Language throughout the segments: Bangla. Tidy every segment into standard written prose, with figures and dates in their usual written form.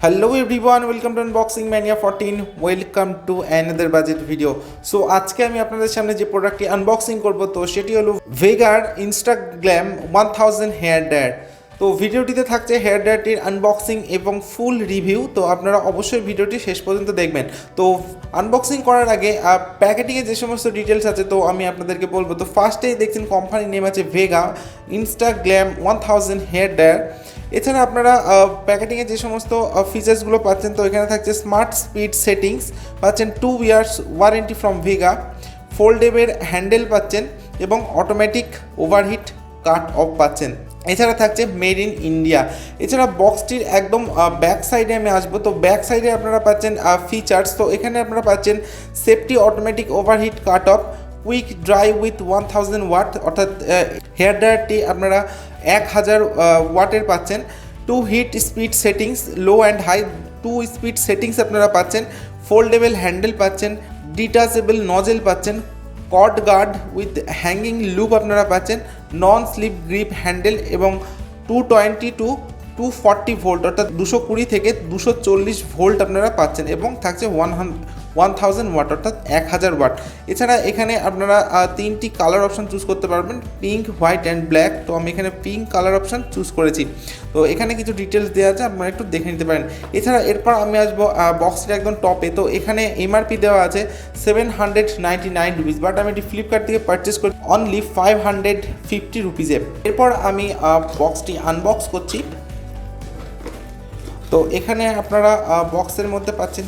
Hello everyone, welcome to Unboxing Mania 14. Welcome to another budget video. So আজকে আমি আপনাদের সামনে যে প্রোডাক্টটি আনবক্সিং করব তো সেটি হলো ভেগার ইনস্টা গ্ল্যাম 1000 হেয়ার ড্রায়ার। তো ভিডিওটিতে থাকছে হেয়ার ড্রায়ারটির আনবক্সিং এবং ফুল রিভিউ। তো আপনারা অবশ্যই ভিডিওটি শেষ পর্যন্ত দেখবেন। তো আনবক্সিং করার আগে প্যাকেটিংয়ে যে সমস্ত ডিটেলস আছে তো আমি আপনাদেরকে বলবো। তো ফার্স্টেই দেখছেন কোম্পানির নেম আছে Vega Insta Glam 1000 hair dryer. এছাড়া আপনারা প্যাকেটিংয়ে যে সমস্ত ফিচার্সগুলো পাচ্ছেন তো এখানে থাকছে স্মার্ট স্পিড সেটিংস পাচ্ছেন, 2 years warranty from Vega, foldable handle পাচ্ছেন এবং অটোমেটিক ওভারহিট কাট অফ পাচ্ছেন। এছাড়া থাকছে মেড ইন ইন্ডিয়া। এছাড়া বক্সটির একদম ব্যাক সাইডে আমি আসবো। তো ব্যাক সাইডে আপনারা পাচ্ছেন ফিচার্স। তো এখানে আপনারা পাচ্ছেন safety automatic overheat cut off, quick dry with 1000 watt, অর্থাৎ হেয়ার ড্রায়ারটি আপনারা 1000 ওয়াটের পাচ্ছেন। 2 heat speed settings, low and high 2 speed settings আপনারা পাচ্ছেন। ফোল্ডেবল হ্যান্ডেল পাচ্ছেন, ডিটাচেবল নজেল পাচ্ছেন, cord guard with hanging loop আপনারা পাচ্ছেন, নন স্লিপ গ্রিপ হ্যান্ডেল এবং 220 টু 240 ভোল্ট, অর্থাৎ 220 থেকে 240 ভোল্ট আপনারা পাচ্ছেন এবং থাকছে 1000 ওয়াট, অর্থাৎ 1000 ওয়াট। এছাড়া এখানে আপনারা 3টি কালার অপশান চুজ করতে পারবেন, পিঙ্ক, হোয়াইট অ্যান্ড ব্ল্যাক। তো আমি এখানে পিঙ্ক কালার অপশান চুজ করেছি। তো এখানে কিছু ডিটেলস দেওয়া আছে, আপনারা একটু দেখে নিতে পারেন। এছাড়া এরপর আমি আসবো বক্সটির একদম টপে। তো এখানে এমআরপি দেওয়া আছে 799 রুপিস, বাট আমি এটি ফ্লিপকার্ট থেকে পারচেস করি অনলি 550 রুপিসে। এরপর আমি বক্সটি আনবক্স করছি। তো এখানে আপনারা বক্সের মধ্যে পাচ্ছেন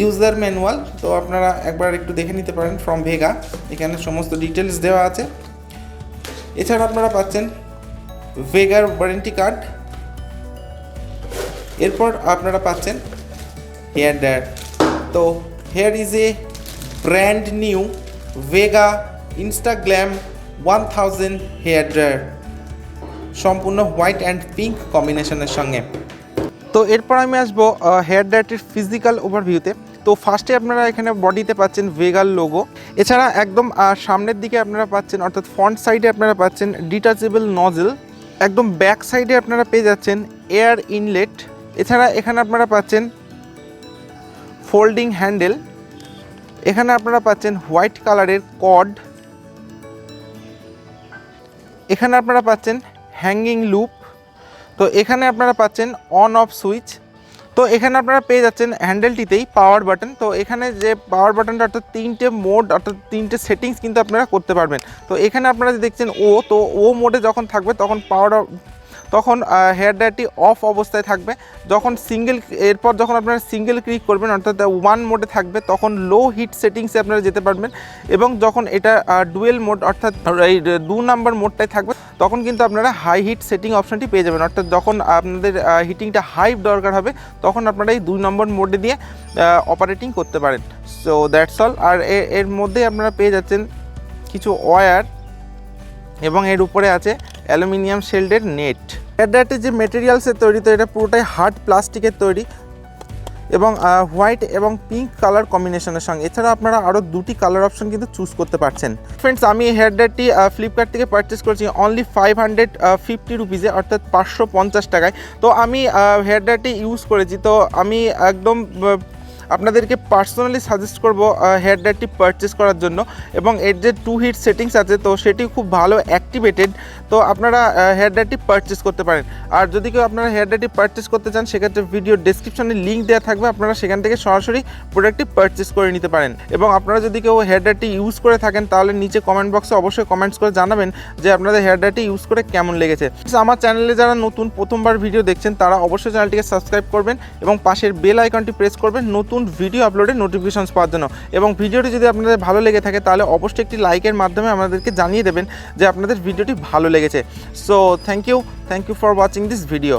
ইউজার ম্যানুয়াল। তো আপনারা একবার একটু দেখে নিতে পারেন ফ্রম ভেগা, এখানে সমস্ত ডিটেলস দেওয়া আছে। এছাড়া আপনারা পাচ্ছেন ভেগার ওয়ারেন্টি কার্ড। এরপর আপনারা পাচ্ছেন হেয়ার ড্রায়ার। তো hair is a brand new Vega Insta Glam 1000 hair dryer, সম্পূর্ণ হোয়াইট অ্যান্ড পিঙ্ক কম্বিনেশনের সঙ্গে। তো এরপর আমি আসবো হেয়ার ড্রায়ারটির ফিজিক্যাল ওভারভিউতে। তো ফার্স্টে আপনারা এখানে বডিতে পাচ্ছেন ভেগার লোগো। এছাড়া একদম সামনের দিকে আপনারা পাচ্ছেন, অর্থাৎ ফ্রন্ট সাইডে আপনারা পাচ্ছেন ডিটাচেবল নজেল। একদম ব্যাক সাইডে আপনারা পেয়ে যাচ্ছেন এয়ার ইনলেট। এছাড়া এখানে আপনারা পাচ্ছেন ফোল্ডিং হ্যান্ডেল। এখানে আপনারা পাচ্ছেন হোয়াইট কালারের কর্ড। এখানে আপনারা পাচ্ছেন হ্যাঙ্গিং লুপ। তো এখানে আপনারা পাচ্ছেন অন অফ সুইচ। তো এখানে আপনারা পেয়ে যাচ্ছেন হ্যান্ডেলটিতেই পাওয়ার বাটন। তো এখানে যে পাওয়ার বাটনটা, অর্থাৎ 3টে মোড, অর্থাৎ 3টে সেটিংস কিন্তু আপনারা করতে পারবেন। তো এখানে আপনারা দেখছেন ও মোডে যখন থাকবে তখন হেয়ার ড্রায়ারটি অফ অবস্থায় থাকবে। যখন যখন আপনারা সিঙ্গেল ক্লিক করবেন, অর্থাৎ 1 মোডে থাকবে, তখন লো হিট সেটিংসে আপনারা যেতে পারবেন। এবং যখন এটা ডুয়েল মোড, অর্থাৎ এই 2 নাম্বার মোডটায় থাকবে, তখন কিন্তু আপনারা হাই হিট সেটিং অপশানটি পেয়ে যাবেন। অর্থাৎ যখন আপনাদের হিটিংটা হাই দরকার হবে তখন আপনারা এই 2 নম্বর মোডে দিয়ে অপারেটিং করতে পারেন। So that's all. আর এর মধ্যে আপনারা পেয়ে যাচ্ছেন কিছু ওয়্যার এবং এর উপরে আছে অ্যালুমিনিয়াম শেল্ডের নেট। হেয়ার ড্রায়ারটি যে মেটেরিয়ালসের তৈরি, তো এটা পুরোটাই হার্ড প্লাস্টিকের তৈরি এবং হোয়াইট এবং পিঙ্ক কালার কম্বিনেশনের সঙ্গে। এছাড়া আপনারা আরও 2টি কালার অপশন কিন্তু চুজ করতে পারছেন। ফ্রেন্ডস, আমি এই হেয়ার ড্রায়ারটি ফ্লিপকার্ট থেকে পারচেস করেছি অনলি 550 রুপিসে, অর্থাৎ 550 টাকায়। তো আমি হেয়ার ড্রায়ারটি ইউজ করেছি। তো আমি একদম আপনাদেরকে পার্সোনালি সাজেস্ট করব হেয়ার ড্রায়ারটি পারচেস করার জন্য। এবং এর যে 2 হিট সেটিংস আছে তো সেটি খুব ভালো অ্যাক্টিভেটেড। তো আপনারা হেয়ার ড্রায়ারটি পারচেস করতে পারেন। আর যদি কেউ আপনারা হেয়ার ড্রায়ারটি পারচেস করতে চান, সেক্ষেত্রে ভিডিও ডেসক্রিপশনে লিঙ্ক দেওয়া থাকবে, আপনারা সেখান থেকে সরাসরি প্রোডাক্টটি পারচেস করে নিতে পারেন। এবং আপনারা যদি কেউ হেয়ার ড্রায়ারটি ইউজ করে থাকেন তাহলে নিচে কমেন্ট বক্সে অবশ্যই কমেন্টস করে জানাবেন যে আপনাদের হেয়ার ড্রায়ারটি ইউজ করে কেমন লেগেছে। আমার চ্যানেলে যারা নতুন প্রথমবার ভিডিও দেখছেন তারা অবশ্যই চ্যানেলটিকে সাবস্ক্রাইব করবেন এবং পাশের বেল আইকনটি প্রেস করবেন নতুন ভিডিও আপলোডের নোটিফিকেশনস পাওয়ার জন্য। এবং ভিডিওটি যদি আপনাদের ভালো লেগে থাকে তাহলে অবশ্যই একটি লাইকের মাধ্যমে আমাদেরকে জানিয়ে দেবেন যে আপনাদের ভিডিওটি ভালো লেগেছে। So thank you for watching this video.